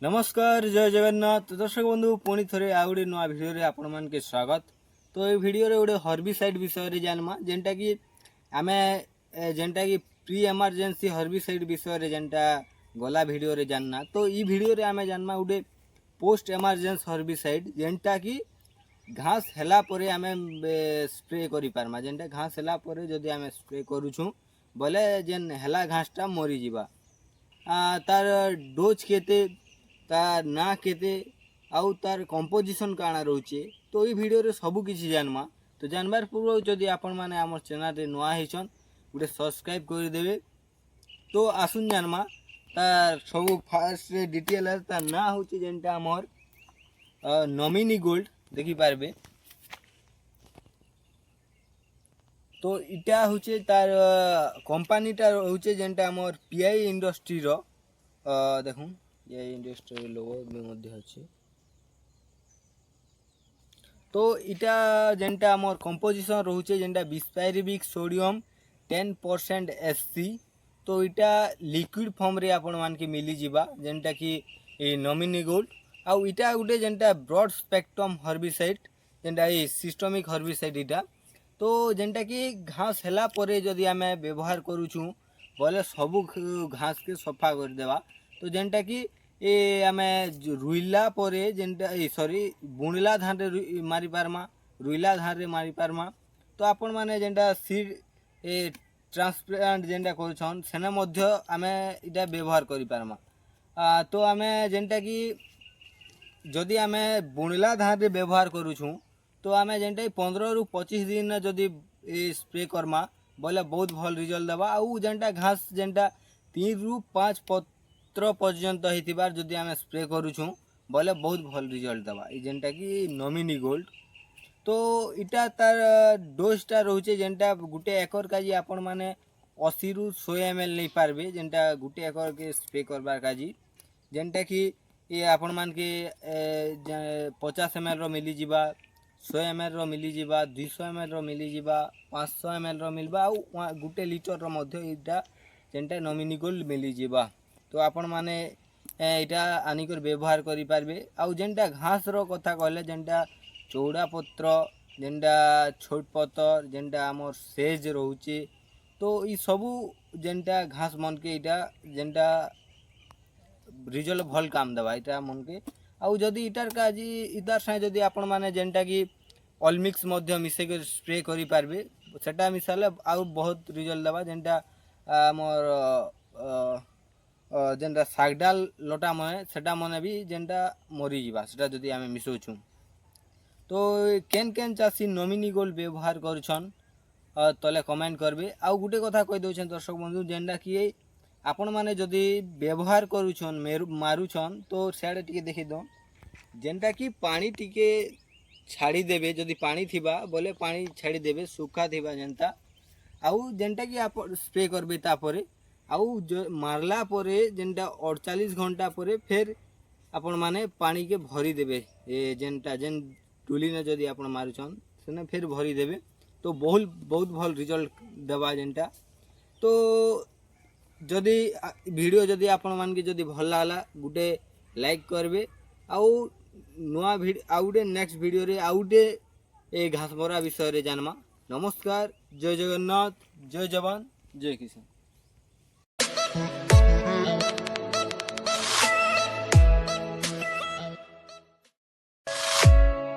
नमस्कार जय जगन्नाथ। तो दर्शक बंधु पुणी थे आ गए नुआ भिडियो आपण मान के स्वागत। तो ये भिडियो गोटे हर्बिसाइड विषय रे जानमा जेनटा कि आमे जेनटा कि प्री इमरजेंसी हर्बिसाइड विषय रे जेनटा गला भिडियो रे जानना। तो ई भिडियो रे आमे जानमा गोटे पोस्ट इमरजेंसी हर्बिसाइड जेनटा कि घास हैला परे आमे स्प्रे करि पारमा। जेनटा घास हैला परे जदि आमे स्प्रे करूछु बोले जेन हैला घासटा मरी जिबा। तार डोज केते तार ना केते आउ तार कंपोजिशन काना रोचे। तो ये वीडियो रे सब किसी जानमा। तो जानवर पूर्व जदि आपण माने हमर चैनल रे नुआ हेछन गोटे सब्सक्राइब कर देबे। तो आसुन जानमा तार सब फास्ट रे डिटेल है। तार ना होची जेनटा हमर नॉमिनी गोल्ड देखि पारबे। तो इटा होचे तार कंपनीटा होचे जेनटा हमर पीआई इंडस्ट्री रो देखूं ये इंडस्ट्री लोगो में मध्य अच्छे। तो इटा जेनटा हमर कंपोजिशन रोचे जेनटा बिस्पायरिबिक सोडियम 10% एससी। तो इटा लिक्विड फॉर्म रे आपण मान के मिली जिबा जेनटा कि ए नॉमिनी गोल्ड। आउ इटा गुटे जेनटा ब्रॉड स्पेक्ट्रम हर्बिसाइड जेनटा ए सिस्टमिक हर्बिसाइड इटा। तो जेनटा कि घास हैला परे जदि आमे व्यवहार करूछु बोले सबु घास के सफा कर देवा। तो जेनटा कि ए आमे रुइला परे जेनटा सॉरी बुणिला धान रे मारी पारमा, रुइला धान रे मारी पारमा। तो आपण माने जेनटा सीड ए ट्रांसप्लांट जेनटा करछन सेना मध्य आमे इटा व्यवहार करि पारमा। तो आमे जेनटा कि जदि आमे बुणिला धान रे व्यवहार करूछु तो आमे जेनटा 15 रु 25 दिन जदि स्प्रे करमा बोले बहुत भल रिजल्ट देबा। आउ जेनटा घास जेनटा 3 रु 5 पत्र पर्यंत होइतिबार जदि आमे स्प्रे करूछु बोले बहुत भल रिजल्ट देबा ई जेनटा कि नॉमिनी गोल्ड। तो इटा तार डोजटा रोचे जेनटा गुटे एकर काजी आपण माने 80 रु 100 ml नहीं पारबे जेनटा गुटे एकर के स्प्रे करबार काजी। जेनटा कि ये आपण मान के 50 ml रो मिली जिबा, 100 ml रो मिली जिबा, 200 ml रो मिली जिबा, 500 ml रो मिलबा आउ गुटे लीटर रो मध्य इटा जेनटा नॉमिनी गोल्ड मिली जिबा। तो आपण माने इटा आनिकर व्यवहार करि पारबे। आउ जेनटा घास रो कथा कहले जेनटा चौड़ा पत्र जेनटा छोट पतर जेनटा हमर सेज रहउचे। तो ई सबु जेनटा घास मन के इटा जेनटा रिजल्ट भल काम देबा इटा मन के। आउ जदि इटार काजी इतार साइ जदि आपण माने जेनटा कि ऑलमिक्स मध्य मिसे के स्प्रे करि पारबे सेटा मिसाले आउ बहुत रिजल्ट देबा। जेनटा हमर जेनटा सागडाल लटा मने सेटा मने भी जेनटा मरी जिबा सेटा जदि आमे मिसोछु। तो केन केन चासी नॉमिनी गोल्ड व्यवहार करछन तले कमेंट करबे। आउ गुटे कथा कहि दउछन दर्शक बंधु जेनटा कि आपण माने जदि व्यवहार करूछन मारुछन तो सेडे टिके देखि दो जेनटा कि पानी टिके छाड़ी देबे। जदि पानी थिबा बोले पानी छाड़ी देबे सुखा थिबा जेनता आउ जेनटा कि आप स्प्रे करबे तापरे आउ जो मारला परे जेनटा 48 घंटा परे फिर आपण माने पानी के भरी देबे। ए जेनटा जेन टुली ने जदि आपण मारुछन सेने फिर भरी देबे। तो बहुत भल रिजल्ट देबा जेनटा। तो जदि वीडियो जदि आपण मान के जदि भल लागला गुटे लाइक करबे। आउ नुआ वीडियो आउ गुटे नेक्स्ट वीडियो रे आउ गुटे ए घास मरा विषय रे जानमा। नमस्कार जय जगन्नाथ जय जवान जय किसान।